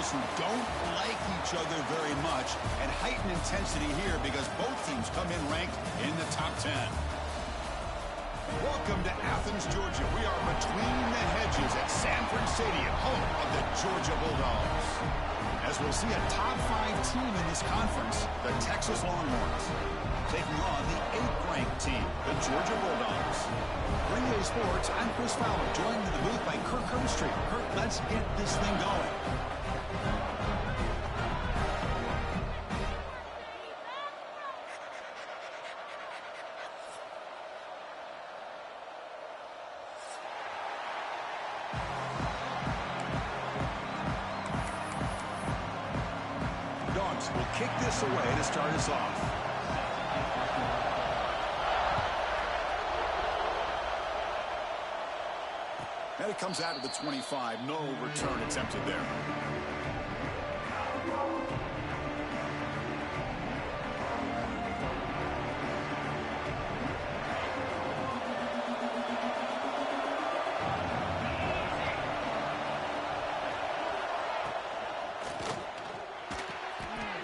players who don't like each other very much, and heightened intensity here because both teams come in ranked in the top 10. Welcome to Athens, Georgia. We are between the hedges at Sanford Stadium, home of the Georgia Bulldogs. As we'll see a top 5 team in this conference, the Texas Longhorns, taking on the 8th-ranked team, the Georgia Bulldogs. For EA Sports, I'm Chris Fowler, joined in the booth by Kirk Herbstreit. Kirk, let's get this thing going. Dogs will kick this away to start us off. And it comes out of the 25. No return attempted there.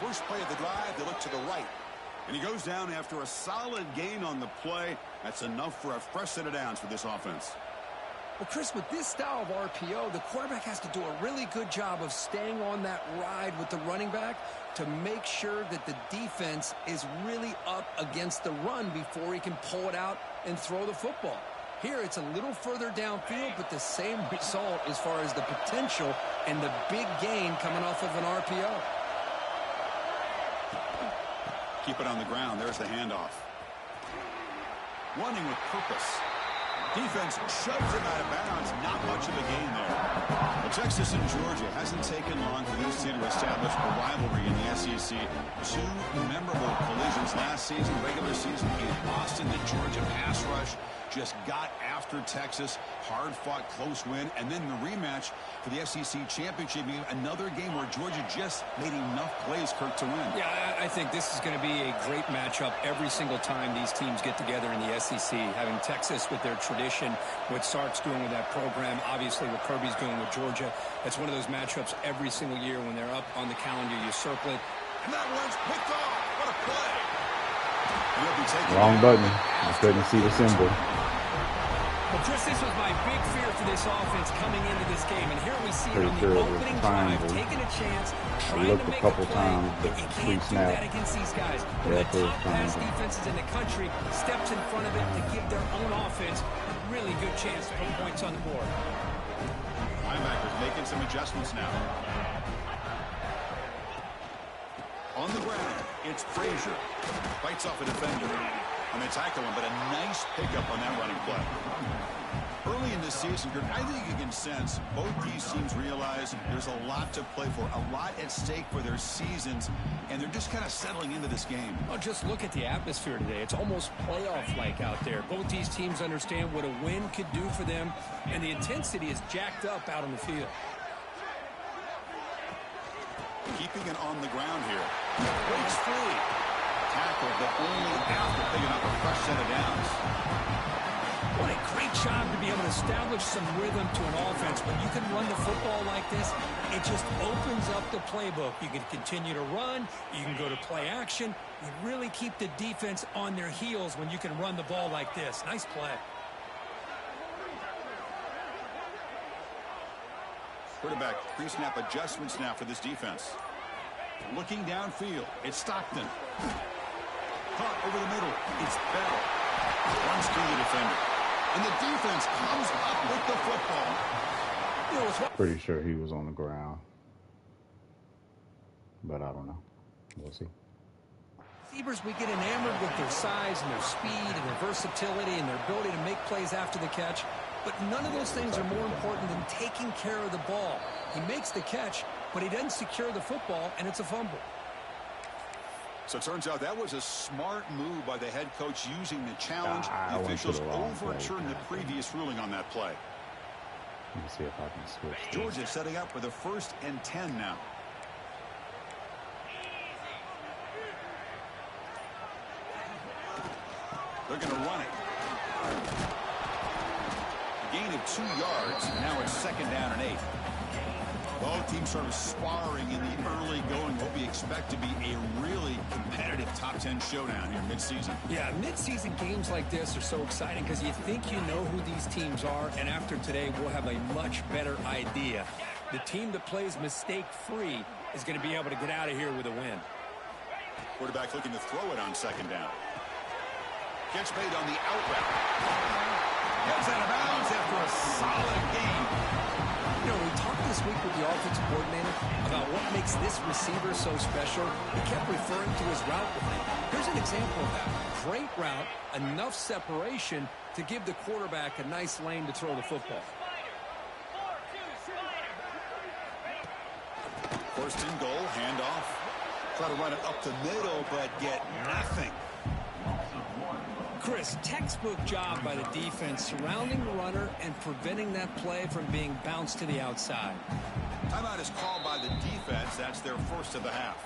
First play of the drive, they look to the right. And he goes down after a solid gain on the play. That's enough for a fresh set of downs for this offense. Well, Chris, with this style of RPO, the quarterback has to do a really good job of staying on that ride with the running back to make sure that the defense is really up against the run before he can pull it out and throw the football. Here, it's a little further downfield, but the same result as far as the potential and the big gain coming off of an RPO. Keep it on the ground. There's the handoff. Running with purpose. Defense shoves him out of bounds. Not much of a gain there. Well, Texas and Georgia hasn't taken long for these two to establish a rivalry in the SEC. 2 memorable collisions last season, regular season in Austin. The Georgia pass rush just got after Texas. Hard-fought, close win. And then the rematch for the SEC championship game. Another game where Georgia just made enough plays, Kirk, to win. Yeah, I think this is going to be a great matchup every single time these teams get together in the SEC. Having Texas with their tradition, what Sark's doing with that program, obviously what Kirby's doing with Georgia. That's one of those matchups every single year when they're up on the calendar. You circle it. And that one's picked off. What a play. Wrong button. I couldn't see the symbol. Well, Chris, this was my big fear for this offense coming into this game. And here we see it on the opening drive, taking a chance, trying to make a play. But you can't do that against these guys. One of the top pass defenses in the country steps in front of it to give their own offense a really good chance to put points on the board. Linebackers making some adjustments now. On the ground, it's Frazier. Fights off a defender. And they tackle him, but a nice pickup on that running play. Early in this season, I think you can sense both these teams realize there's a lot to play for, a lot at stake for their seasons, and they're just kind of settling into this game. Well, just look at the atmosphere today. It's almost playoff-like out there. Both these teams understand what a win could do for them, and the intensity is jacked up out on the field. Keeping it on the ground here. Breaks free. Tackle, but only after picking up a fresh set of downs. What a great job to be able to establish some rhythm to an offense. When you can run the football like this, it just opens up the playbook. You can continue to run. You can go to play action. You really keep the defense on their heels when you can run the ball like this. Nice play. Quarterback pre-snap adjustments now for this defense. Looking downfield, it's Stockton. Caught over the middle, it's Bell. Runs through the defender. And the defense comes up with the football. Pretty sure he was on the ground. But I don't know. We'll see. Receivers, we get enamored with their size and their speed and their versatility and their ability to make plays after the catch. But none of those things are more important than taking care of the ball. He makes the catch, but he doesn't secure the football, and it's a fumble. So it turns out that was a smart move by the head coach using the challenge. The officials overturned the previous ruling on that play. Let me see if I can switch. Georgia setting up for the 1st and 10 now. They're going to run it. Gain of 2 yards. Now it's 2nd down and 8. Both teams sort of sparring in the early going. What we expect to be a really competitive top 10 showdown here mid-season. Yeah, mid-season games like this are so exciting because you think you know who these teams are, and after today, we'll have a much better idea. The team that plays mistake-free is going to be able to get out of here with a win. Quarterback looking to throw it on second down. Catch made on the out route. Gets out of bounds after a solid game. You know, we talked this week with the offensive coordinator about what makes this receiver so special. He kept referring to his route running. Here's an example of that. Great route, enough separation to give the quarterback a nice lane to throw the football. First and goal, handoff. Try to run it up the middle, but get nothing. Chris, textbook job by the defense surrounding the runner and preventing that play from being bounced to the outside. Timeout is called by the defense. That's their first of the half.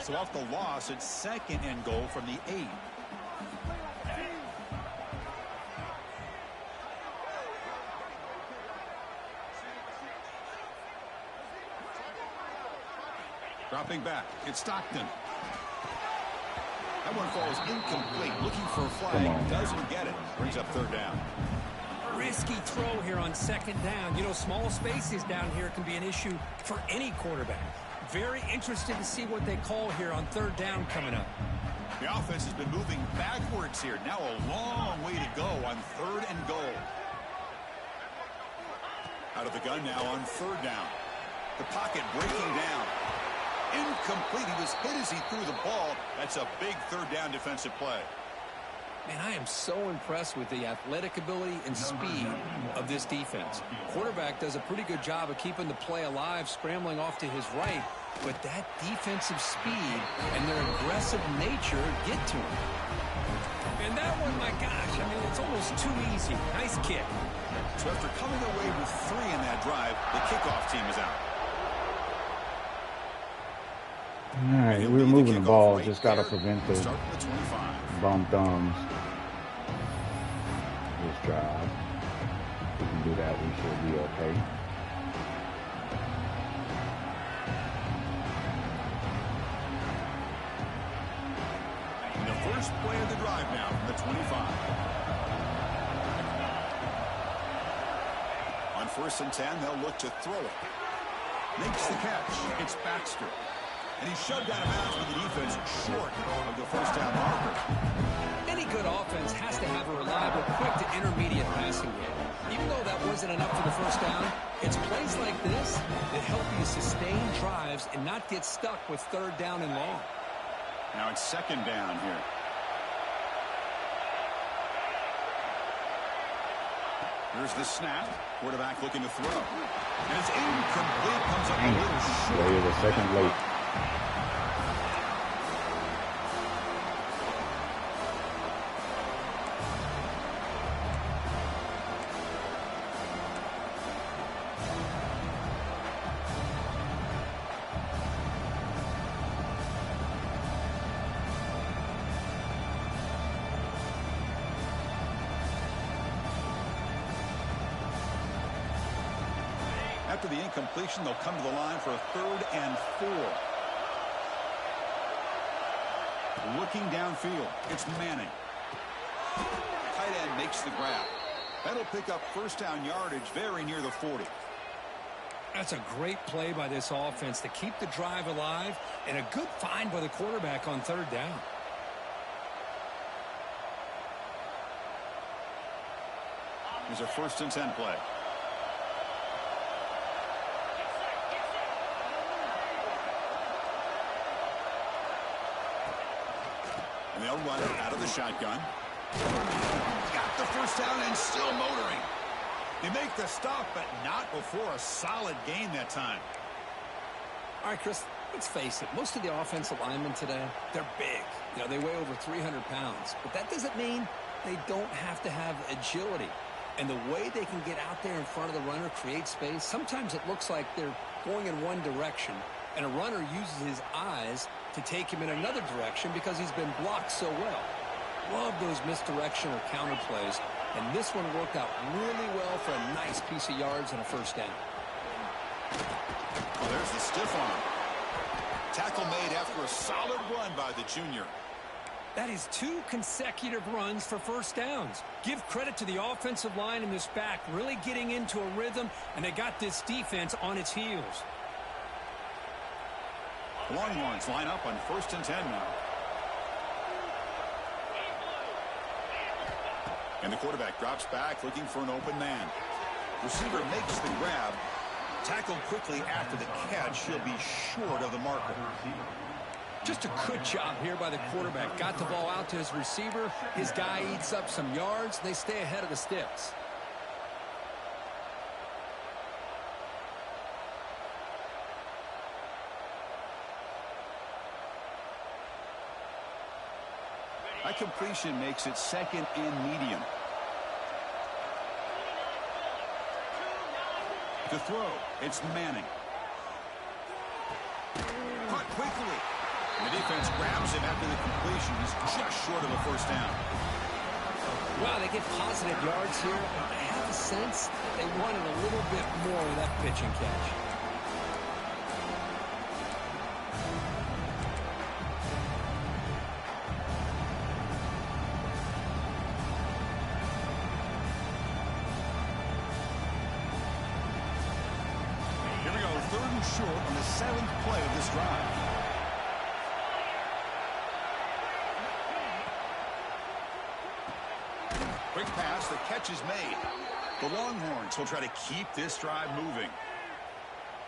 So off the loss, it's second and goal from the 8. Dropping back, it's Stockton. That one falls incomplete. Looking for a flag, doesn't get it. Brings up third down. Risky throw here on second down. You know, small spaces down here can be an issue for any quarterback. Very interested to see what they call here on third down coming up. The offense has been moving backwards here. Now a long way to go on third and goal. Out of the gun now on third down. The pocket breaking down. Incomplete. He was hit as he threw the ball. That's a big third down defensive play. Man, I am so impressed with the athletic ability and speed of this defense. Quarterback does a pretty good job of keeping the play alive, scrambling off to his right, but that defensive speed and their aggressive nature get to him. And that one, my gosh, I mean, it's almost too easy. Nice kick. So after coming away with 3 in that drive, the kickoff team is out. All right, we're moving the ball. Just got to prevent the bum thumbs. This drive. If we can do that, we should be okay. And the first play of the drive now from the 25. On 1st and 10, they'll look to throw it. Makes the catch. It's Baxter. And he's shoved out of bounds with the defense short of the first down marker. Any good offense has to have a reliable, quick to intermediate passing game. Even though that wasn't enough for the first down, it's plays like this that help you sustain drives and not get stuck with third down and long. Now it's second down here. Here's the snap. Quarterback looking to throw. And it's incomplete. Comes up a little short. There is a second late. After the incompletion, they'll come to the line for a 3rd and 4. Looking downfield, it's Manning. Tight end makes the grab. That'll pick up first down yardage very near the 40. That's a great play by this offense to keep the drive alive and a good find by the quarterback on third down. Here's a 1st and 10 play. And they'll run it out of the shotgun. Got the first down and still motoring. They make the stop, but not before a solid gain that time. All right, Chris, let's face it. Most of the offensive linemen today, they're big. You know, they weigh over 300 pounds. But that doesn't mean they don't have to have agility. And the way they can get out there in front of the runner, create space, sometimes it looks like they're going in one direction, and a runner uses his eyes to take him in another direction because he's been blocked so well. Love those misdirection or counter plays And this one worked out really well for a nice piece of yards and a first down. Well, there's the stiff arm. Tackle made after a solid run by the junior. That is 2 consecutive runs for first downs. Give credit to the offensive line and this back really getting into a rhythm, and they got this defense on its heels. Longhorns line up on 1st and 10 now. And the quarterback drops back looking for an open man. Receiver makes the grab. Tackled quickly after the catch. He'll be short of the marker. Just a good job here by the quarterback. Got the ball out to his receiver. His guy eats up some yards. They stay ahead of the sticks. That completion makes it 2nd and medium. To throw, it's Manning. Caught quickly. The defense grabs him after the completion. He's just short of a first down. Wow, they get positive yards here. I have a sense that they wanted a little bit more with that pitch and catch. Here we go, 3rd and short on the 7th play of this drive. Quick pass, the catch is made. The Longhorns will try to keep this drive moving.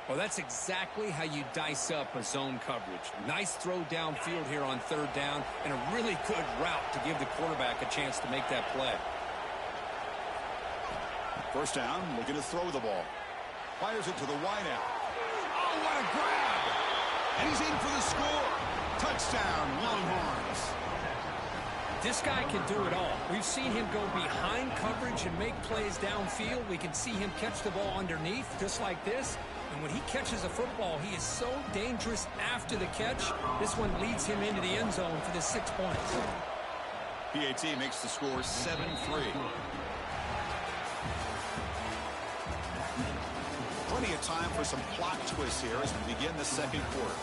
Well, that's exactly how you dice up a zone coverage. Nice throw downfield here on 3rd down, and a really good route to give the quarterback a chance to make that play. First down, looking to throw the ball. Fires it to the wideout. Oh, what a grab! And he's in for the score. Touchdown, Longhorns. This guy can do it all. We've seen him go behind coverage and make plays downfield. We can see him catch the ball underneath, just like this. And when he catches a football, he is so dangerous after the catch. This one leads him into the end zone for the 6 points. PAT makes the score 7-3. Plenty of time for some plot twists here as we begin the 2nd quarter.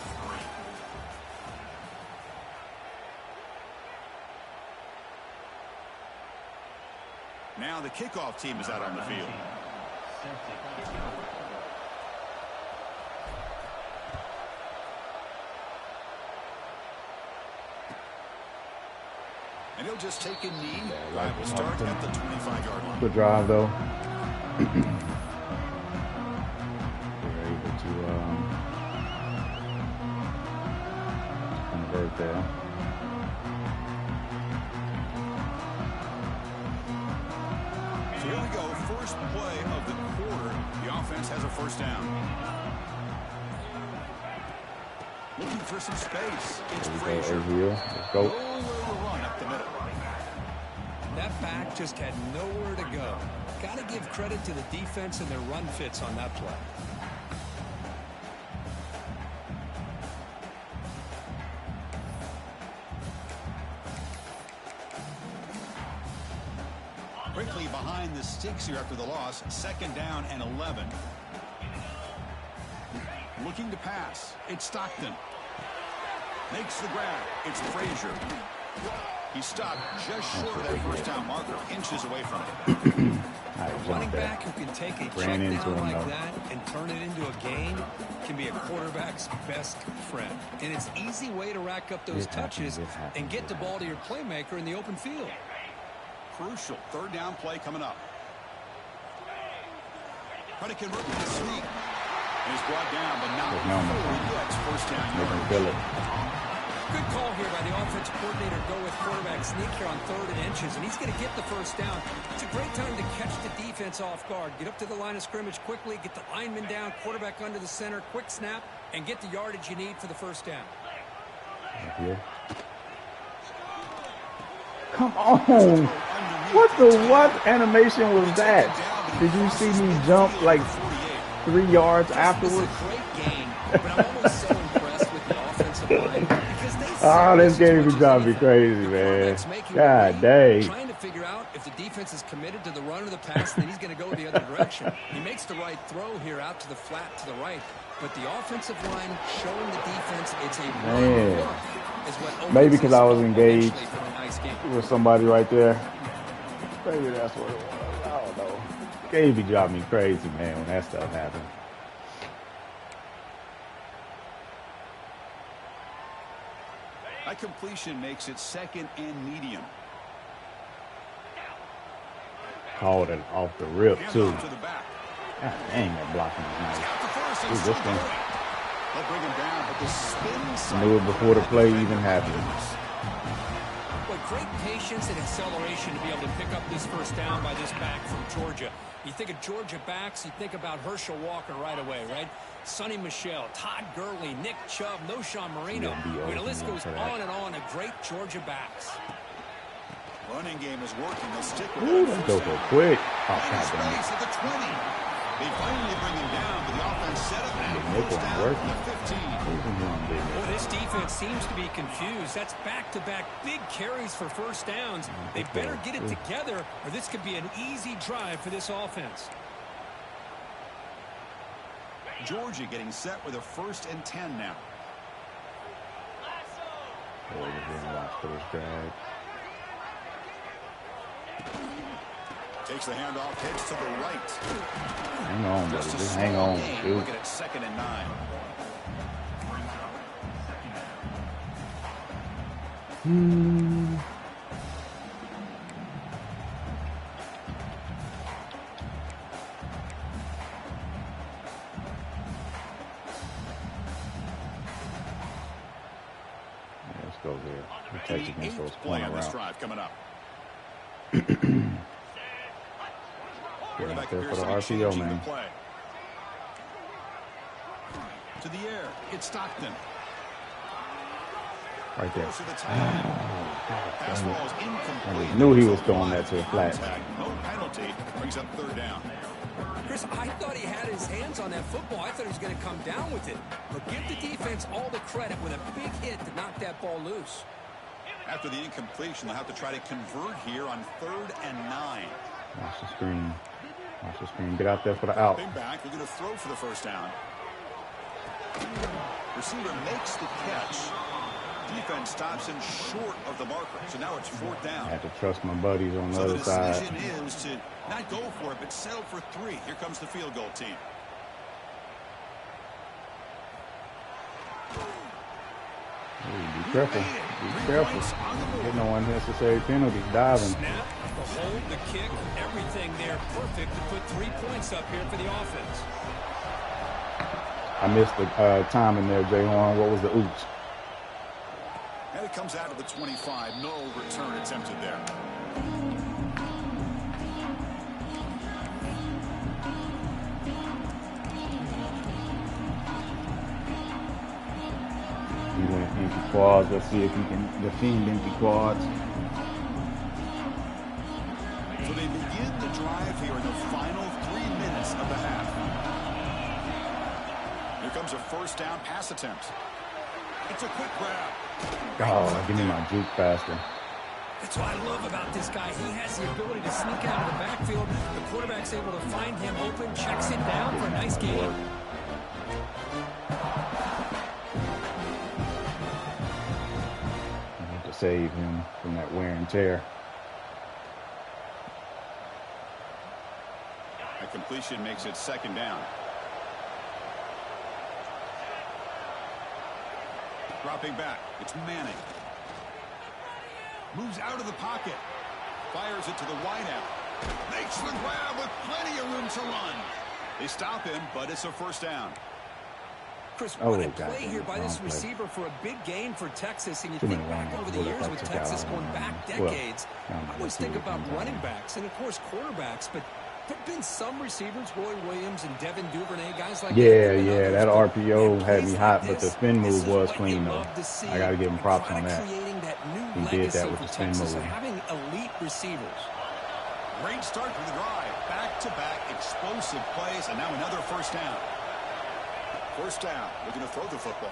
Now the kickoff team is out on the field. And he'll just take a knee. Drive will start at the 25-yard line. Good drive, though. They're able to convert there. So here we go. First play of the quarter. The offense has a first down. Looking for some space. It's Frazier. Let's go. Nowhere to run up the middle. That back just had nowhere to go. Got to give credit to the defense and their run fits on that play. Quickly behind the sticks here after the loss. 2nd down and 11. Looking to pass. It's Stockton. Makes the grab. It's Frazier. He stopped just short of that first down marker. Inches away from it. A running back who can take a check down like that and turn it into a gain can be a quarterback's best friend. And it's an easy way to rack up those touches and get the ball to your playmaker in the open field. Crucial 3rd down play coming up. Trying to convert with a sneak. And he's brought down, but not before he gets first down yard. Good call here by the offensive coordinator to go with quarterback sneak here on 3rd and inches, and he's going to get the first down. It's a great time to catch the defense off guard. Get up to the line of scrimmage quickly, get the lineman down, quarterback under the center, quick snap, and get the yardage you need for the first down. Come on. What animation was that? Did you see me jump like 3 yards afterwards? Great game, but I'm almost so impressed with the offensive line because they this game is driving me crazy, man. God dang. Trying to figure out if the defense defense is committed to the run or the pass, then he's going to go the other direction. He makes the right throw here out to the flat to the right, but the offensive line showing the defense it's a run is what maybe because I was engaged with somebody right there. Maybe that's what it was. I don't know. Game be driving me crazy, man, when that stuff happens. That completion makes it second and medium. Called it off the rip, too. To the back. God dang, that blocking is nice. Dude, this thing. They'll bring him down, but the spin knew it before the play even happened. Well, great patience and acceleration to be able to pick up this first down by this back from Georgia. You think of Georgia backs, you think about Herschel Walker right away, right? Sonny Michel, Todd Gurley, Nick Chubb, Noshawn Marino. The list goes on and on of great Georgia backs. Running game is working. They'll stick with it. Let's go for quick. Oh, God damn it. At the 20. They finally bring him down, but the offense set up and goes down to the 15. Well, this defense seems to be confused. That's back-to-back big carries for first downs. They better get it together, or this could be an easy drive for this offense. Georgia getting set with a 1st and 10 now. Takes the handoff, heads to the right. Hang on, buddy. Just hang on. Looking at 2nd and 9. Let's go there. Protect against those corner routes. Drive coming up. Get out there for the RPO, man. To the air, it's Stockton. Right there. Pass ball is incomplete. I knew he was throwing that to the flat. No penalty. Brings up 3rd down. Chris, I thought he had his hands on that football. I thought he was going to come down with it. But give the defense all the credit with a big hit to knock that ball loose. After the incompletion, they'll have to try to convert here on 3rd and 9. Watch the screen. Watch the screen. Get out there for the out. Back. We're going to throw for the 1st down. Receiver makes the catch. Defense stops him short of the marker. So now it's 4th down. I have to trust my buddies on the other side. So the decision is to not go for it, but settle for 3. Here comes the field goal team. Ooh, be careful. Be careful. Get no unnecessary penalties. Diving. Snap, the hold, the kick, everything there perfect to put 3 points up here for the offense. I missed the time in there, Jay Horn. What was the oops? And it comes out of the 25. No return attempted there. He went empty quads. Let's see if he can defend empty quads. So they begin the drive here in the final 3 minutes of the half. Here comes a 1st down pass attempt. It's a quick grab. Oh, give me my juke faster. That's what I love about this guy. He has the ability to sneak out of the backfield. The quarterback's able to find him open, checks it down for a nice gain. I have to save him from that wear and tear. A completion makes it 2nd down. Dropping back. It's Manning. Moves out of the pocket. Fires it to the wideout. Makes the grab with plenty of room to run. They stop him, but it's a 1st down. Chris, what a play here by this receiver for a big gain for Texas. And you think back over the years with Texas going back decades, I always think about running backs and, of course, quarterbacks. But there have been some receivers, Roy Williams and Devin Duvernay, guys like that. Yeah, that RPO had me hot, but the spin move was clean, though. I got to give him props on that. He did that with the spin move. Having elite receivers. Great start for the drive. Back-to-back explosive plays, and now another 1st down. 1st down. Looking to throw the football.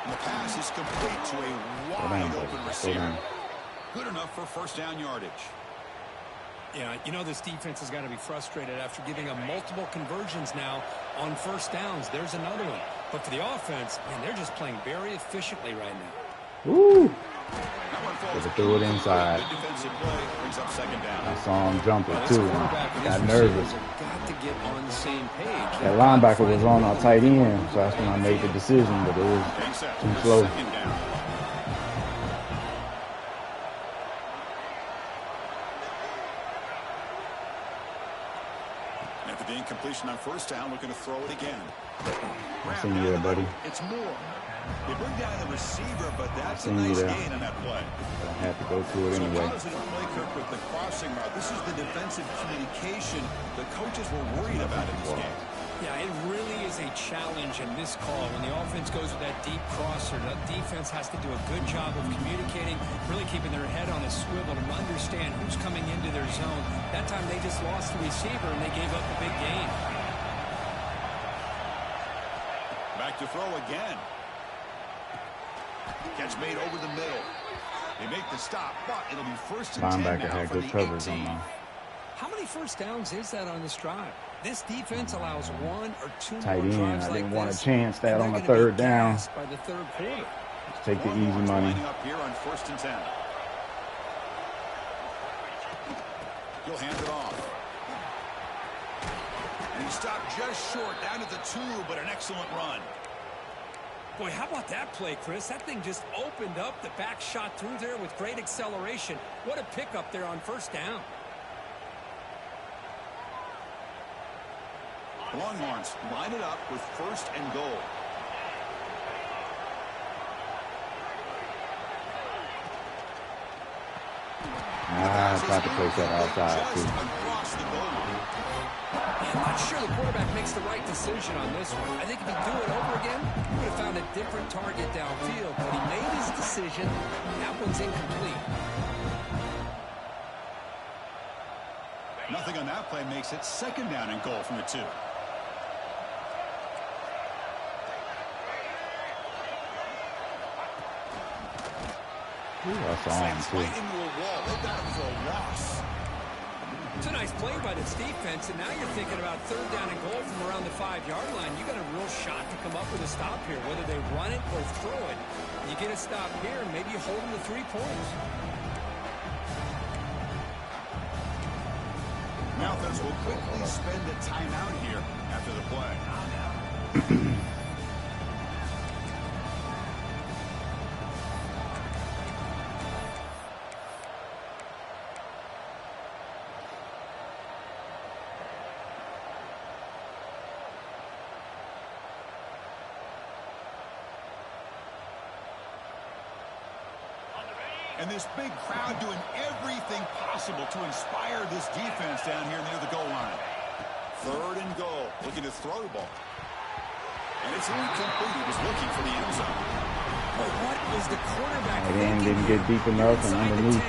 And the pass is complete to a wide-open receiver. Good enough for first down yardage. Yeah, you know this defense has got to be frustrated after giving up multiple conversions now on first downs. There's another one. But for the offense, man, they're just playing very efficiently right now. Woo! They threw it inside. I saw him jumping too. Got nervous. That linebacker was on our tight end, so that's when I made the decision, but it was too slow. After the incompletion on first down, looking to throw it again. I seen you there, buddy. It's more. They bring down the receiver, but that's a nice gain on that play. But I had to go to it anyway. So play, Kirk, with the crossing route. This is the defensive communication the coaches were worried about in this game. Yeah, it really is a challenge in this call. When the offense goes with that deep crosser, the defense has to do a good job of communicating, really keeping their head on a swivel and understand who's coming into their zone. That time they just lost the receiver and they gave up a big gain. Back to throw again. Catch made over the middle. They make the stop, but it'll be first and 10 Linebacker now had for good the coverage 18. on him. How many first downs is that on this drive? This defense allows one or two Tight more end. drives I like didn't want this, to chance that and on the they're gonna third be down. gassed by the third quarter. Let's take the easy money. Lining up here on first and 10. He'll hand it off. And he stopped just short, down to the 2, but an excellent run. Boy, how about that play, Chris? That thing just opened up. The back shot through there with great acceleration. What a pickup there on first down. Longhorns line it up with first and goal. I tried to place that outside too. Across the goal line. I'm not sure the quarterback makes the right decision on this one. I think if he'd do it over again, he would have found a different target downfield. But he made his decision. That one's incomplete. Nothing on that play makes it second down and goal from the 2. Ooh, I saw him too. Right into a wall. They got him for a loss. It's a nice play by this defense, and now you're thinking about third down and goal from around the 5-yard line. You got a real shot to come up with a stop here, whether they run it or throw it. You get a stop here, and maybe you hold them to 3 points. Malthus will quickly spend a timeout here after the play. And this big crowd doing everything possible to inspire this defense down here near the goal line. Third and goal, looking to throw the ball. And it's incomplete. He was looking for the end zone. But what was the quarterback Again, didn't get deep enough, and underneath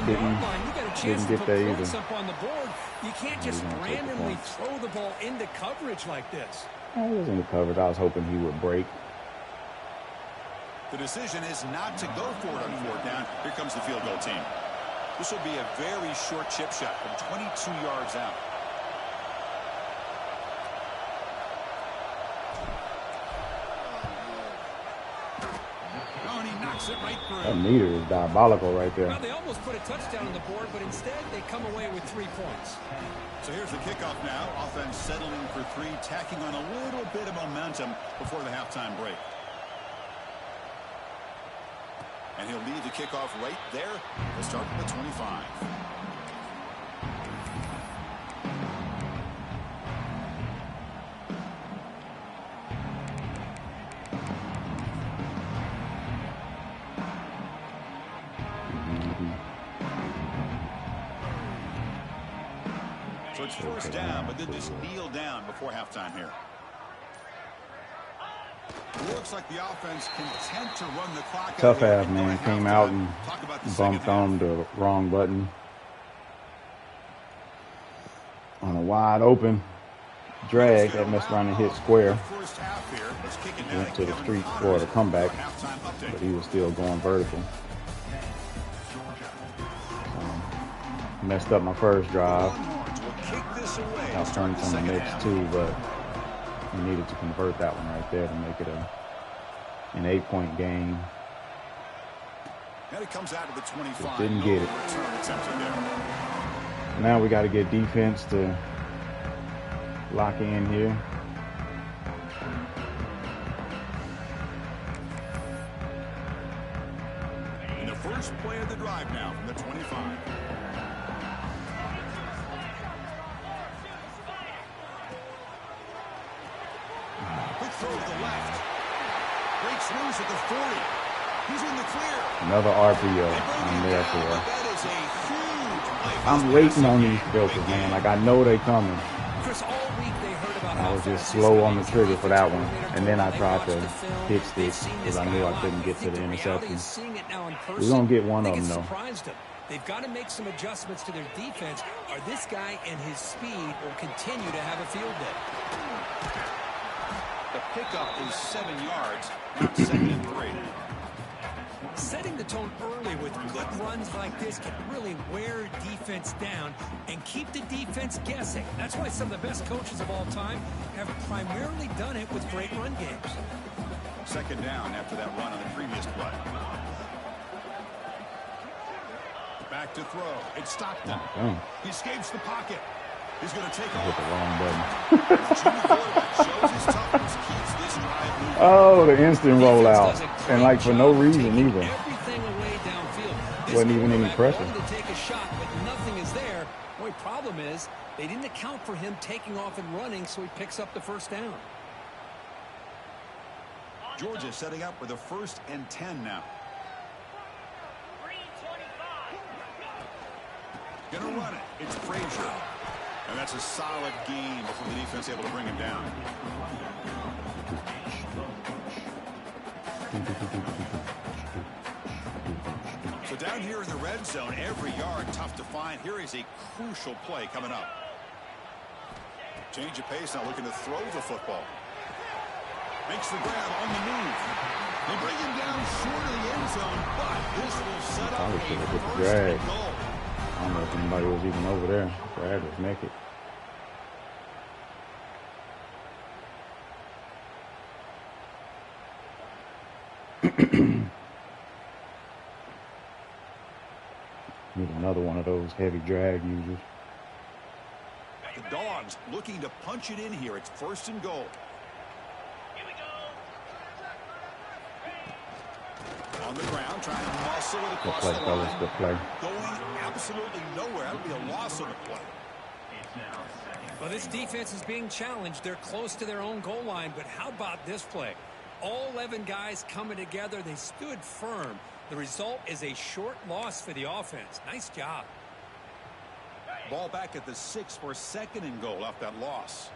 didn't get there either. Up on the board. You can't just randomly throw the ball into coverage like this. I was in the coverage. I was hoping he would break. The decision is not to go for it on fourth down. Here comes the field goal team. This will be a very short chip shot from 22 yards out. Oh, and he knocks it right through. That meter is diabolical right there. Well, they almost put a touchdown on the board, but instead they come away with 3 points. So here's the kickoff now. Offense settling for 3, tacking on a little bit of momentum before the halftime break. And he'll lead the kickoff right there. We'll start from the 25. So it's first down, but then just kneel down before halftime here. Looks like the offense content to run the clock. Tough half, man. Came out and bumped on the wrong button. On a wide open drag that messed around and hit square. Went to the street for the comeback, but he was still going vertical. Messed up my first drive. Longhorns will kick this away. I'll turn from the next two, but we needed to convert that one right there to make it an 8-point game. And it comes out of the 25. Didn't get it. Now we got to get defense to lock in here. And the first play of the drive now from the 25. Quick throw to the left. Breaks loose at the 40. He's in the clear. Another RPO. I'm there for. That is a huge play. I'm waiting on these filters, man. Like, I know they coming. Chris, all week they heard about I was just slow on the trigger for that one. And then I tried to fix this because I knew I couldn't get to the interception. We're going to get one of them, though. They've got to make some adjustments to their defense, or this guy and his speed will continue to have a field day. The pickup is 7 yards, not 2nd and 3. Setting the tone early with good runs like this can really wear defense down and keep the defense guessing. That's why some of the best coaches of all time have primarily done it with great run games. 2nd down after that run on the previous play. Back to throw. It's Stockton. He escapes the pocket. He's going to take off. Hit the wrong button. Shows his toughness, keeps this drive moving. Oh, the instant rollout. And, like, for no reason either. Everything away downfield. Wasn't even any pressure. To take a shot, but nothing is there. The only problem is they didn't account for him taking off and running, so he picks up the 1st down. Georgia setting up with a 1st and 10 now. Gonna run it. It's Frazier. And that's a solid game before the defense able to bring him down. So down here in the red zone, every yard tough to find. Here is a crucial play coming up. Change of pace, now looking to throw the football. Makes the grab on the move. They bring him down short of the end zone, but this will set up a 1st and goal. I don't know if anybody was even over there. Brad was naked. Need another one of those heavy drag users. The Dogs looking to punch it in here. It's 1st and goal. On the ground, trying to muscle it across the line. Good play. Going absolutely nowhere. That would be a loss on the play. Well, this defense is being challenged. They're close to their own goal line, but how about this play? All 11 guys coming together. They stood firm. The result is a short loss for the offense. Nice job. Ball back at the 6 for 2nd and goal off that loss.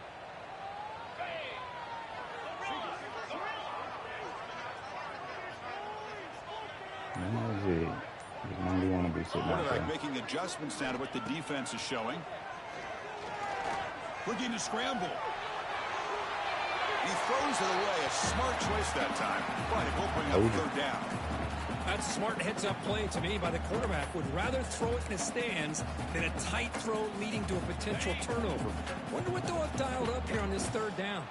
That was it. You only want to be sitting out there. Making adjustments now to what the defense is showing. Looking to scramble. He throws it away. A smart choice that time. But it won't bring up 3rd down. That's a smart heads-up play to me by the quarterback. Would rather throw it in the stands than a tight throw leading to a potential turnover. Wonder what they'll have dialed up here on this 3rd down.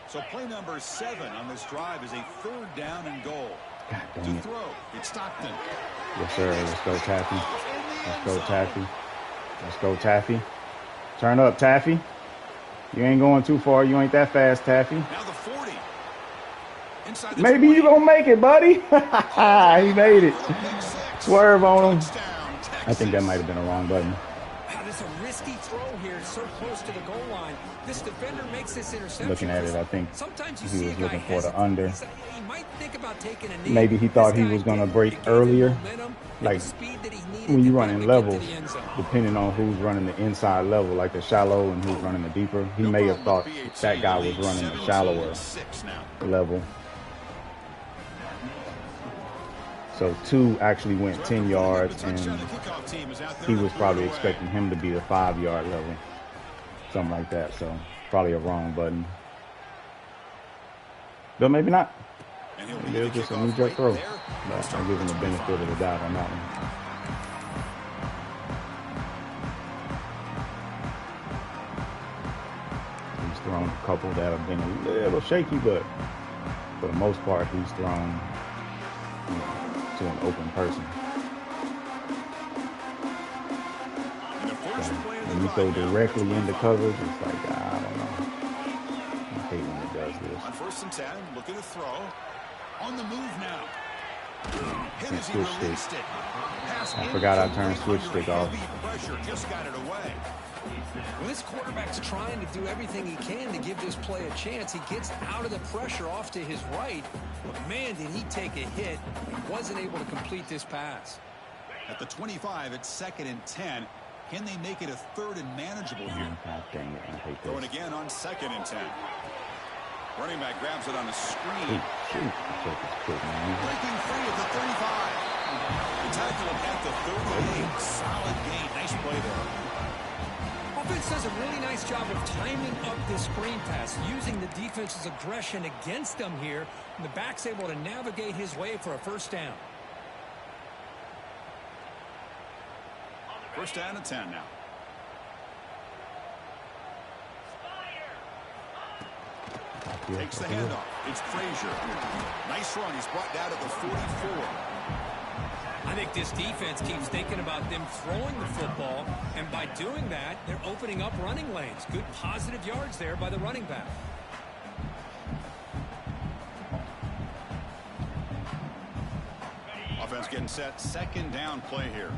So play number 7 on this drive is a 3rd down and goal. God To dang it. throw, it's Stockton. Yes, sir. Let's go, Taffy. Let's go, Taffy. Let's go, Taffy. Turn up, Taffy. You ain't going too far. You ain't that fast, Taffy. Now the 40. Inside the Maybe 20. you gonna make it, buddy. He made it. Swerve on him. I think that might have been a wrong button. Wow, this is a risky throw here, so close to the goal line. This defender makes this interception. Looking at it, I think sometimes you he see was a guy looking for the hesitate. under. He might think about taking a knee. Maybe he thought he was gonna break earlier. Like when you run in levels, depending on who's running the inside level, like the shallow and who's running the deeper, he may have thought that guy was running the shallower level. So 2 actually went 10 yards, and he was probably expecting him to be the 5-yard level, something like that. So probably a wrong button, but maybe not. Maybe it was just a knee-jerk throw. But I'll give him the benefit of the doubt on that one. thrown a couple that have been a little shaky, but for the most part, he's thrown to an open person. When you throw directly into coverage, it's like, I don't know. I hate when it does this. On 1st and 10, looking to throw. On the move now. And switch stick. I forgot I turned switch stick off. Pressure just got it away. Well, this quarterback's trying to do everything he can to give this play a chance. He gets out of the pressure off to his right, but man, did he take a hit. He wasn't able to complete this pass. At the 25, it's 2nd and 10. Can they make it a 3rd and manageable here? God dang it, I hate this. Going again on 2nd and 10. Running back grabs it on a screen. Breaking free at the 35. The tackle at the 38. Solid gain. Nice play there. Offense does a really nice job of timing up this screen pass, using the defense's aggression against them here, and the back's able to navigate his way for a 1st down. 1st down and 10 now. Takes the handoff. It's Frazier. Nice run. He's brought down at the 44. I think this defense keeps thinking about them throwing the football, and by doing that, they're opening up running lanes. Good positive yards there by the running back. Offense getting set. 2nd down play here.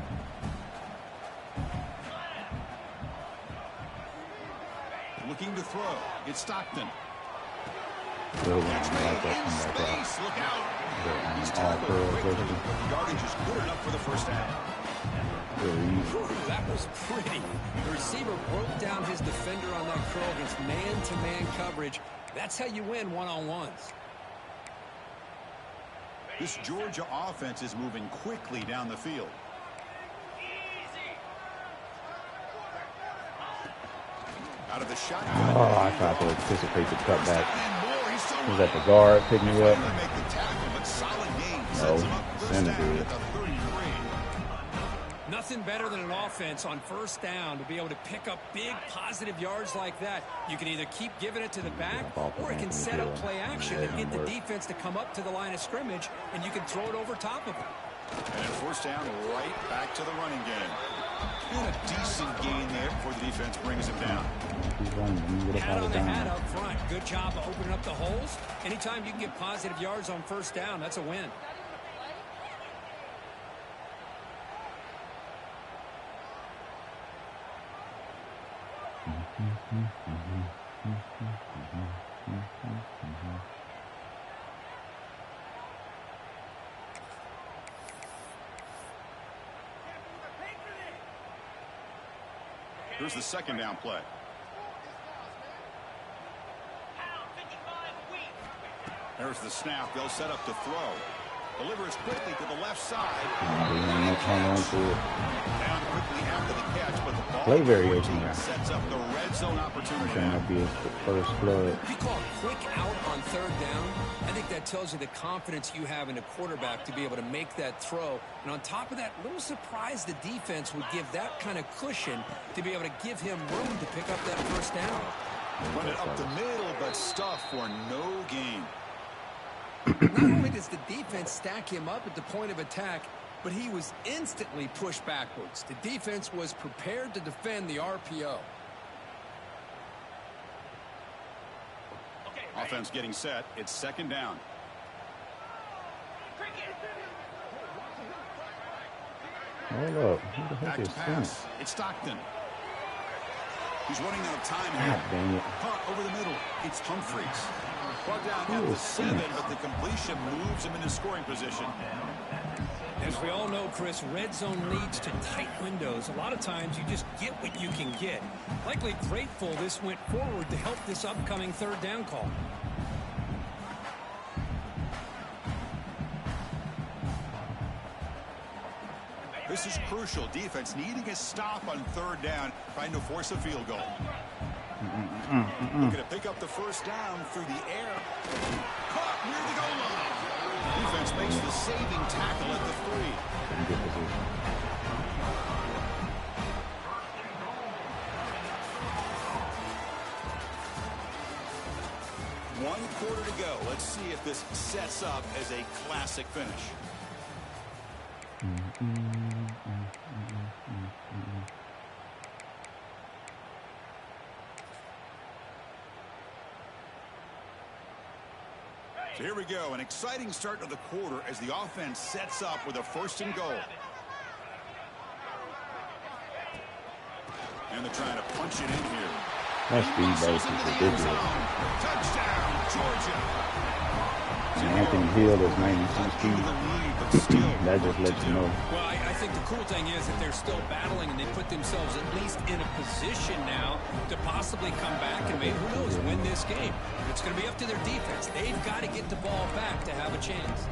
Looking to throw. It's Stockton. Really Catch like made that in space. Look out. He's tackled quickly. Yardage is good enough for the 1st down. Ooh, that was pretty. The receiver broke down his defender on that curl against man-to-man coverage. That's how you win one-on-ones. This Georgia offense is moving quickly down the field. Out of the shotgun. Oh, I tried to anticipate the cutback. Was that the guard picking me up? No, center did. Nothing better than an offense on 1st down to be able to pick up big positive yards like that. You can either keep giving it to the back, or it can set up play action and get the defense to come up to the line of scrimmage, and you can throw it over top of them. And at 1st down, right back to the running game. And a decent gain there before the defense brings him down. Hat on the hat up front. Good job of opening up the holes. Anytime you can get positive yards on 1st down, that's a win. Here's the 2nd down play. There's the snap. They'll set up to throw. Delivers quickly to the left side. Down quickly after the catch, but the ball play variation sets up the red zone opportunity. That'll be his first flood. If you call a quick out on 3rd down, I think that tells you the confidence you have in a quarterback to be able to make that throw. And on top of that, a little surprised the defense would give that kind of cushion to be able to give him room to pick up that 1st down. Run it up the middle, but stuff for no gain. Not only does the defense stack him up at the point of attack, but he was instantly pushed backwards. The defense was prepared to defend the RPO. Offense getting set. It's 2nd down. Hold up. Who the heck Back is to pass. It's Stockton. He's running out of time here. God dang it. Caught over the middle. It's Humphreys. Brought down at the 7, but the completion moves him into scoring position. As we all know, Chris, red zone leads to tight windows. A lot of times you just get what you can get. Likely grateful this went forward to help this upcoming 3rd down call. This is crucial. Defense needing a stop on 3rd down, trying to force a field goal. Looking to pick up the 1st down through the air. Caught near the goal line. Defense makes the saving tackle at the 3. 1 quarter to go. Let's see if this sets up as a classic finish. So here we go, an exciting start to the quarter as the offense sets up with a 1st and goal. And they're trying to punch it in here. That speed base is ridiculous. Touchdown, Georgia. And Anthony Hill is 92 speed. That just lets you know. Well, I think the cool thing is that they're still battling, and they put themselves at least in a position now to possibly come back and maybe, who knows, win this game. It's going to be up to their defense. They've got to get the ball back to have a chance.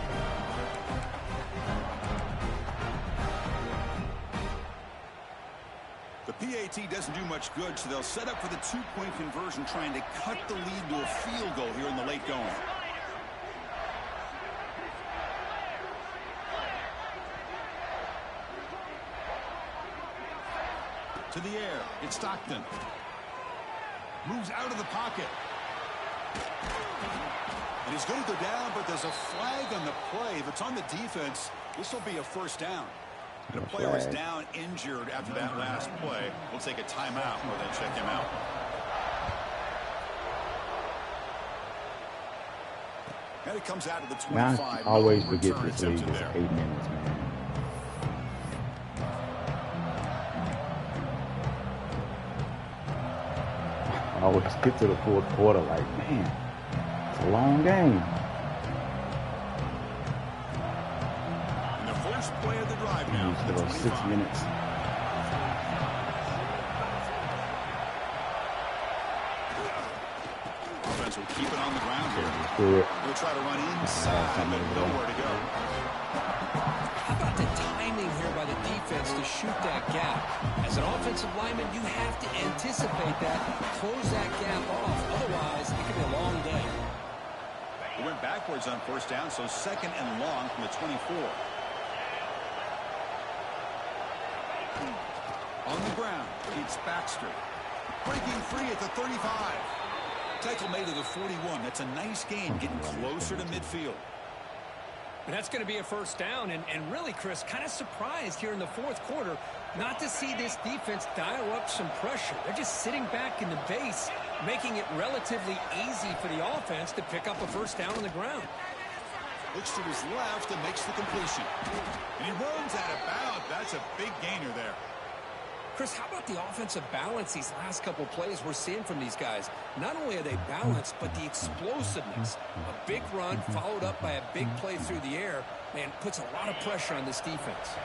The PAT doesn't do much good, so they'll set up for the 2-point conversion, trying to cut the lead to a field goal here in the late going. To the air, it's Stockton. Moves out of the pocket. And he's going to go down, but there's a flag on the play. If it's on the defense, this will be a 1st down. And a player is down injured after that last play. We'll take a timeout while they check him out. And it comes out of the 25. I always forget this league is 8 minutes, man. I always get to the 4th quarter like, man, it's a long game. And the first play of the drive now. Still 6 minutes. Offense will keep it on the ground here. They'll try to run inside, but nowhere to go. How about the timing here by the defense to shoot that gap? As an offensive lineman, you have to anticipate that, close that gap off. Otherwise, it could be a long day. They went backwards on 1st down, so 2nd and long from the 24. On the ground, it's Baxter. Breaking free at the 35. Tackle made to the 41. That's a nice gain, getting closer to midfield. And that's going to be a 1st down. And really, Chris, kind of surprised here in the 4th quarter not to see this defense dial up some pressure. They're just sitting back in the base, making it relatively easy for the offense to pick up a 1st down on the ground. Looks to his left and makes the completion. And he runs out of bounds. That's a big gainer there. Chris, how about the offensive balance these last couple plays we're seeing from these guys? Not only are they balanced, but the explosiveness. A big run followed up by a big play through the air, man, puts a lot of pressure on this defense.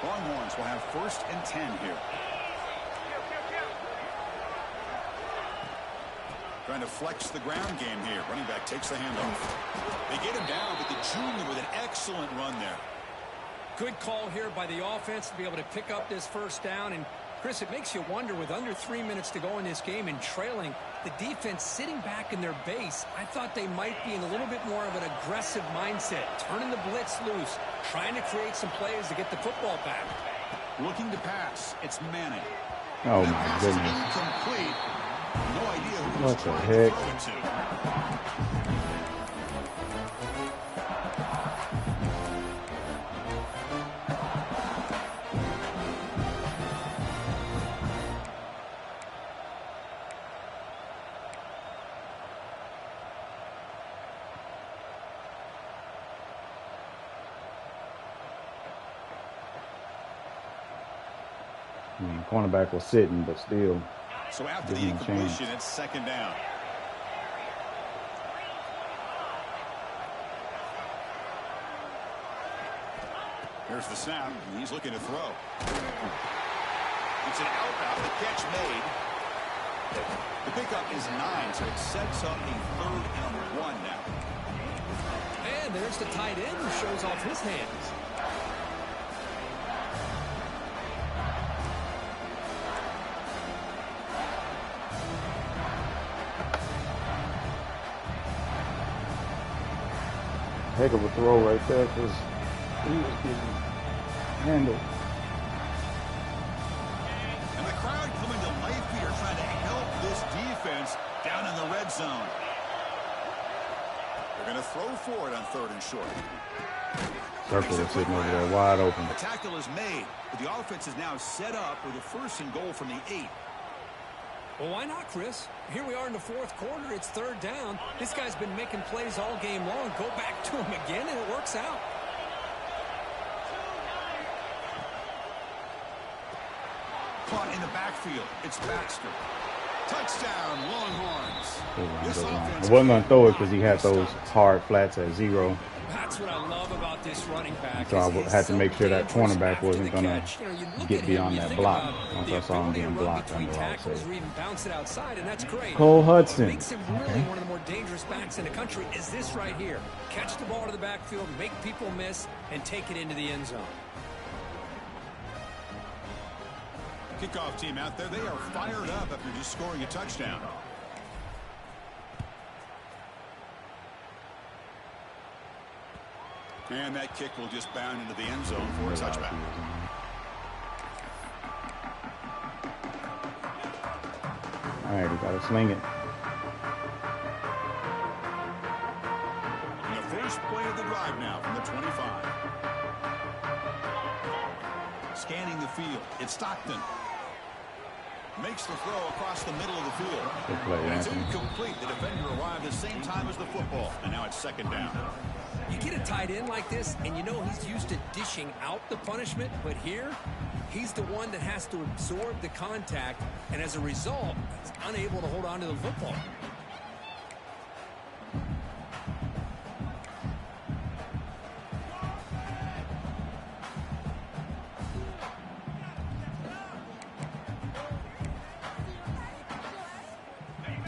Longhorns will have 1st and 10 here. Trying to flex the ground game here. Running back takes the handoff. They get him down, but the junior with an excellent run there. Good call here by the offense to be able to pick up this 1st down. And, Chris, it makes you wonder, with under 3 minutes to go in this game and trailing, the defense sitting back in their base, I thought they might be in a little bit more of an aggressive mindset, turning the blitz loose, trying to create some plays to get the football back. Looking to pass. It's Manning. Oh, my goodness. Incomplete. No idea who what the heck? I mean, cornerback was sitting, but still. So after the incompletion, it's 2nd down. Here's the snap. He's looking to throw. It's an out. The catch made. The pickup is 9, so it sets up a 3rd and 1 now. And there's the tight end who shows off his hands. Heck of a throw right there, because he was getting handled. And the crowd coming to life here, trying to help this defense down in the red zone. They're going to throw for it on 3rd and short. Circle is sitting over there wide open. The tackle is made, but the offense is now set up with a 1st and goal from the 8. Well, why not, Chris? Here we are in the 4th quarter. It's 3rd down. This guy's been making plays all game long. Go back to him again, and it works out. Caught in the backfield. It's Baxter. Touchdown, Longhorns. I wasn't going to throw it because he had those hard flats at 0. That's what I love about this running back. So I had to make sure that cornerback wasn't going to get beyond that block. Once I saw him being blocked, I knew I was safe. Cole Hudson. Makes him really one of the more dangerous backs in the country is this right here. Catch the ball to the backfield, make people miss, and take it into the end zone. Kickoff team out there. They are fired up after just scoring a touchdown. And that kick will just bound into the end zone for a touchback. All right, we got to sling it. And the first play of the drive now from the 25. Scanning the field. It's Stockton. Makes the throw across the middle of the field. Good play, and it's Anthony. incomplete. The defender arrived at the same time as the football. And now it's 2nd down. You get a tight end like this, and you know he's used to dishing out the punishment, but here, he's the one that has to absorb the contact, and as a result, he's unable to hold on to the football.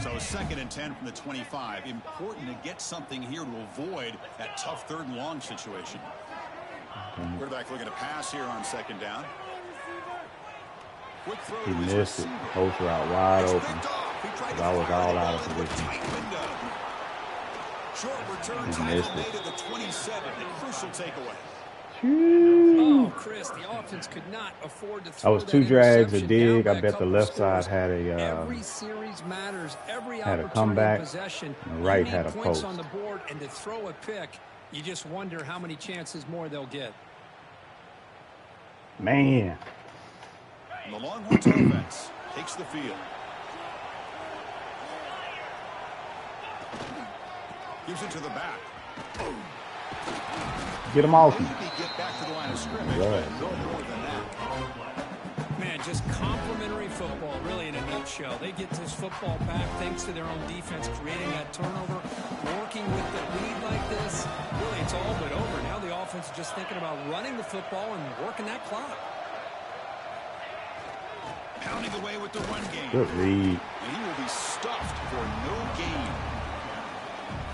So 2nd and 10 from the 25. Important to get something here to avoid that tough 3rd and long situation. Quarterback looking to pass here on 2nd down. Quick throw. He missed it. Post route wide open. I was all out of position. Short return He missed made at the 27. A crucial takeaway. Oh, Chris, the offense could not afford to throw I was 2 drags, a dig. I I bet the left side had every series matters, every had a opportunity comeback, possession. and the right You had need a points post. on the board, and to throw a pick, you just wonder how many chances more they'll get. Man. And the Longhorns offense takes the field. Gives it to the back. Get him off me. Maybe get back to the line of scrimmage, but no more than that. Man, just complimentary football, really, in a nutshell. They get this football back thanks to their own defense, creating that turnover, working with the lead like this. Really, it's all but over. Now the offense is just thinking about running the football and working that clock. Pounding away with the run game. Good read. And he will be stuffed for no gain.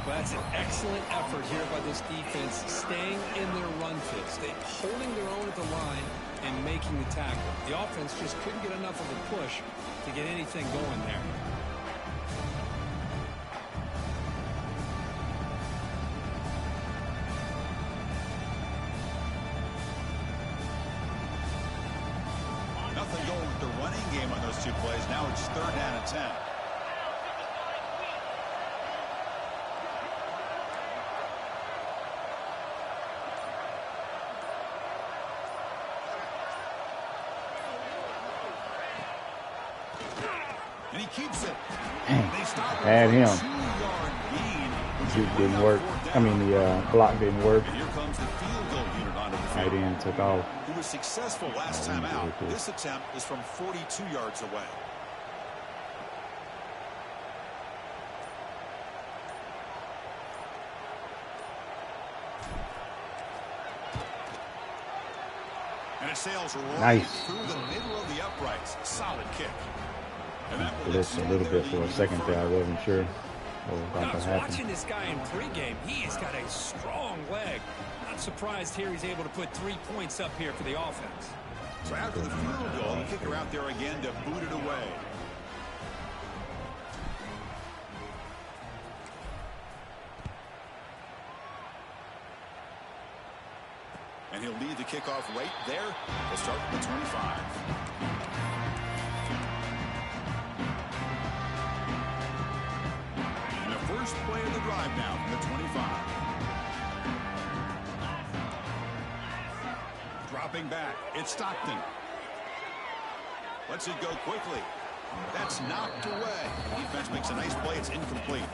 Well, that's an excellent effort here by this defense, staying in their run fits. They're holding their own at the line and making the tackle. The offense just couldn't get enough of a push to get anything going there. Nothing going with the running game on those 2 plays. Now it's 3rd down and 10. And he keeps it. They stop Had him. 2-yard gain. Juke didn't work. I mean, the block didn't work. And here comes the field goal unit onto the Tight field. end took off. Who was successful last time out. This attempt is from 42 yards away. And it sails right through the middle of the uprights. Solid kick. Just a little bit for a second there. I wasn't sure what was about to happen. Watching this guy in pregame, he has got a strong leg. Not surprised here he's able to put 3 points up here for the offense. So after the field goal, the kicker out there again to boot it away. And he'll lead the kickoff right there. We'll start from the 25. first play of the drive now from the 25. Dropping back, it's Stockton. Lets it go quickly. That's knocked away. Defense makes a nice play. It's incomplete.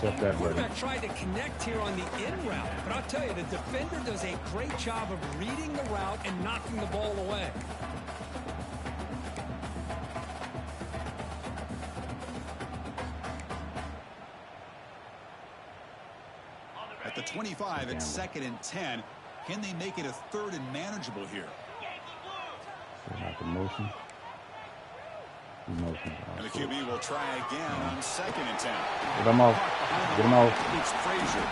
The quarterback tried to connect here on the in route, but I'll tell you, the defender does a great job of reading the route and knocking the ball away. At the 25, it's 2nd and 10. Can they make it a 3rd and manageable here? Motion. And the QB will try again on 2nd and 10. Get him off. Get him off. It's Frazier.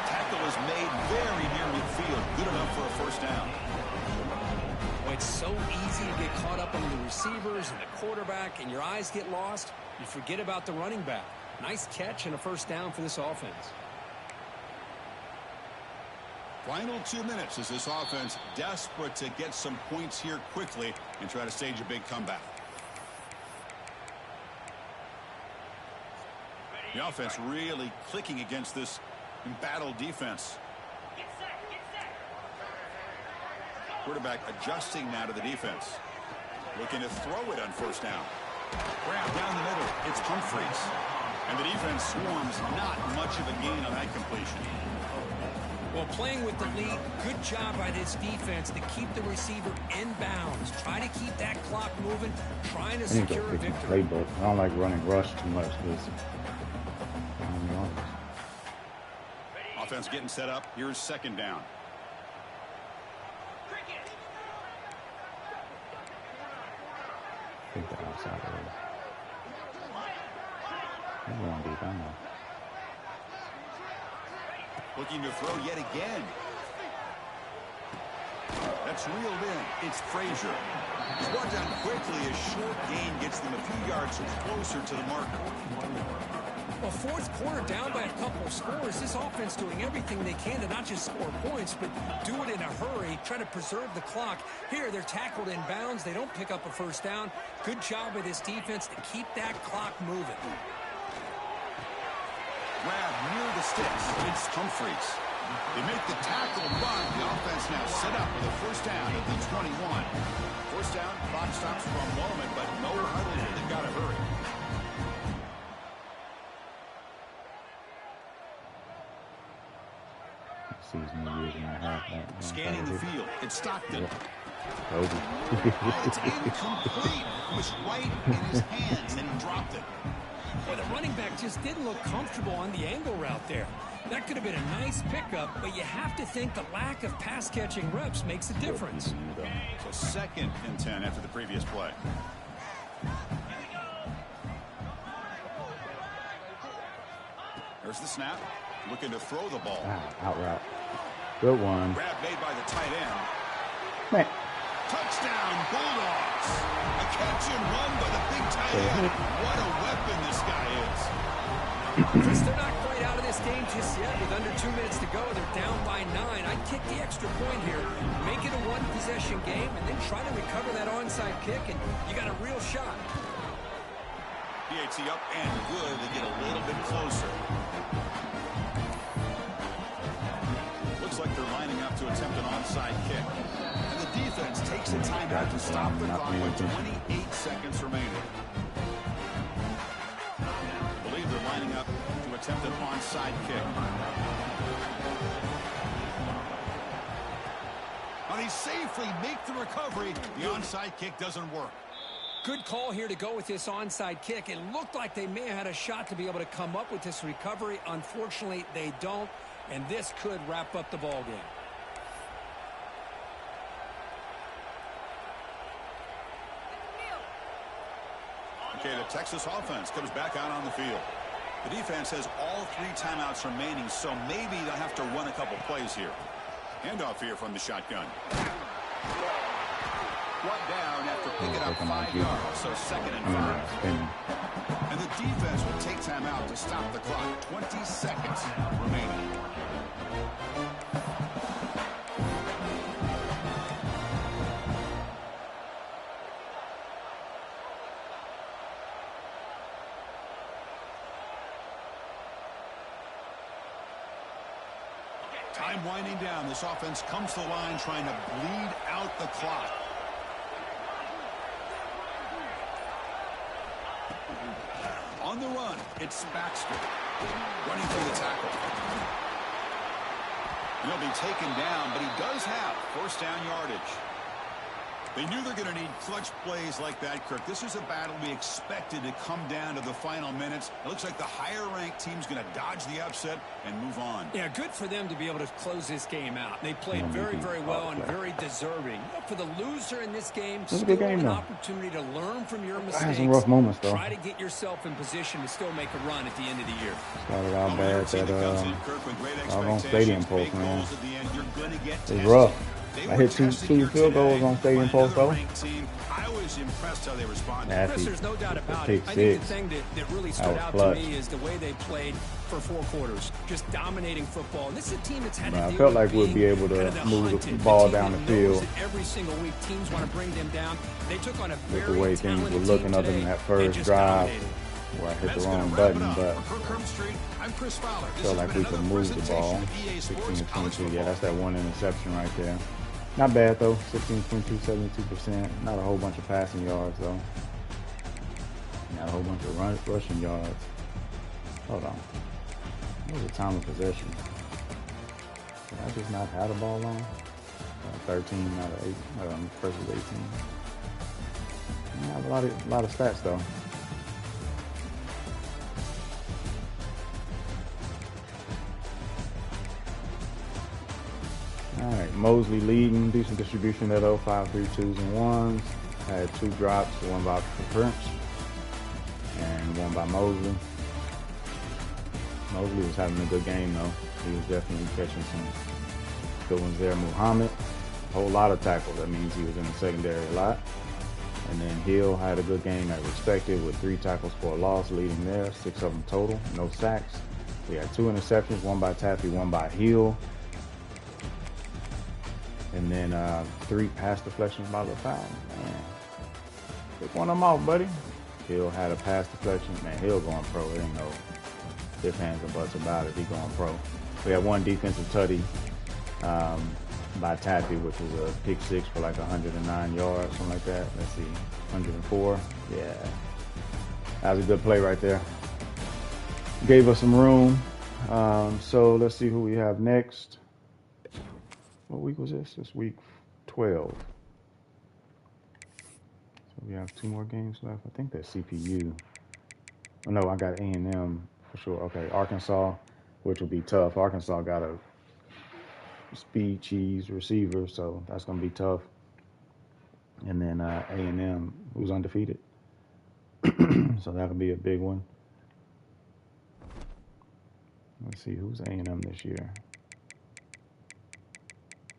Tackle is made very near midfield. Good enough for a first down. Well, it's so easy to get caught up on the receivers and the quarterback, and your eyes get lost. You forget about the running back. Nice catch and a first down for this offense. Final 2 minutes as this offense desperate to get some points here quickly and try to stage a big comeback. The offense really clicking against this embattled defense. Quarterback adjusting now to the defense. Looking to throw it on first down. Grab down the middle. It's Humphreys. And the defense swarms. Not much of a gain on that completion. Well, playing with the lead, good job by this defense to keep the receiver in bounds. Try to keep that clock moving, trying to secure a victory. Playbook. I don't like running rush too much. Offense getting set up. Here's 2nd down. I think they're outside of it. They're going deep, I know. Looking to throw yet again. That's reeled in. It's Frazier. He's brought down quickly. A short gain gets them a few yards closer to the marker. Well, 4th quarter down by a couple of scores. This offense doing everything they can to not just score points, but do it in a hurry, try to preserve the clock. Here, they're tackled in bounds. They don't pick up a first down. Good job by this defense to keep that clock moving. Grab near the sticks. It's Humphreys. They make the tackle, but the offense now set up with a first down at the 21. First down, clock stops for a moment, but no huddle here. They've got to hurry. Scanning the field. It's Stockton. Oh, it's incomplete. It was right in his hands, and he dropped it. Well, the running back just didn't look comfortable on the angle route there. That could have been a nice pickup, but you have to think the lack of pass-catching reps makes a difference. So 2nd and 10 after the previous play. There's the snap. Looking to throw the ball. Out route. Good one. Grab made by the tight end. Man. Touchdown, Bulldogs. A catch and run by the big tight end. What a weapon this guy is. Chris, they're not quite out of this game just yet. With under 2 minutes to go, they're down by 9. I'd kick the extra point here. Make it a one-possession game, and then try to recover that onside kick, and you got a real shot. PAT up and good. They get a little bit closer. Looks like they're lining up to attempt an onside kick. And the defense takes a timeout to stop the clock with 28 seconds remaining. I believe they're lining up to attempt an onside kick. Now they safely make the recovery. The onside kick doesn't work. Good call here to go with this onside kick. It looked like they may have had a shot to be able to come up with this recovery. Unfortunately, they don't, and this could wrap up the ball game. Okay, the Texas offense comes back out on the field. The defense has all 3 timeouts remaining, so maybe they'll have to run a couple plays here. Handoff here from the shotgun. Brought down after picking up 5 yards, so 2nd and 5. And the defense will take time out to stop the clock. 20 seconds remaining. Time winding down. This offense comes to the line trying to bleed out the clock. On the run, it's Baxter running through the tackle. He'll be taken down, but he does have first down yardage. They knew they're going to need clutch plays like that, Kirk. This is a battle we expected to come down to the final minutes. It looks like the higher-ranked team's going to dodge the upset and move on. Yeah, good for them to be able to close this game out. They played very, very well and very deserving. For the loser in this game, still an opportunity to learn from your mistakes. Had some rough moments, though. Try to get yourself in position to still make a run at the end of the year. Started out bad that on Stadium Post, man. It's rough. I hit two field goals on Stadium Post, though. I was impressed how they responded. Chris, there's no doubt about it. I think the thing that really stood out to me is the way they played for 4 quarters, just dominating football. And this is a team that's had to deal I felt like we'd be able to move the ball down the field. Every single week, teams want to bring them down. They took on a with the way things were looking other than that first drive where I hit the wrong button, but I felt like we could move the ball. 16-22, yeah, that's that one interception right there. Not bad, though. 16-22, 72%. Not a whole bunch of passing yards, though. Not a whole bunch of rushing yards. Hold on. What was the time of possession? Did I just not have the ball long? 13 out of 8. Versus 18. I have a lot of stats, though. All right, Mosley leading, decent distribution there though, 5, 3, 2s and 1s. Had 2 drops, one by Prince and one by Mosley. Mosley was having a good game though. He was definitely catching some good ones there. Muhammad, a whole lot of tackles. That means he was in the secondary a lot. And then Hill had a good game as expected with 3 tackles for a loss, leading there, 6 of them total, no sacks. We had 2 interceptions, one by Taffy, one by Hill. And then 3 pass deflections by LaFowl. Man, pick one of them off, buddy. Hill had a pass deflection. Man, Hill going pro. There ain't no ifs, ands, or buts about it. He going pro. We had 1 defensive tutty by Taffy, which was a pick 6 for like 109 yards, something like that. Let's see, 104. Yeah, that was a good play right there. Gave us some room. So let's see who we have next. What week was this? This week 12. So we have 2 more games left. I think that's CPU. Oh, no, I got A&M for sure. Okay, Arkansas, which will be tough. Arkansas got a speed cheese receiver, so that's going to be tough. And then A&M, who's undefeated. So that'll be a big one. Let's see, who's A&M this year?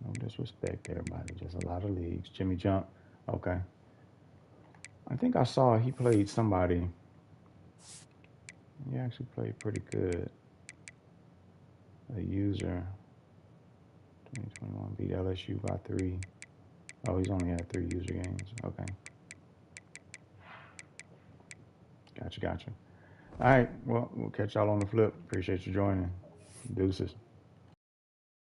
No disrespect to everybody, just a lot of leagues. Jimmy Jump, okay. I think I saw he played somebody. He actually played pretty good. A user, 2021, beat LSU by 3. Oh, he's only had 3 user games, okay. Gotcha. All right, well, we'll catch y'all on the flip. Appreciate you joining. Deuces.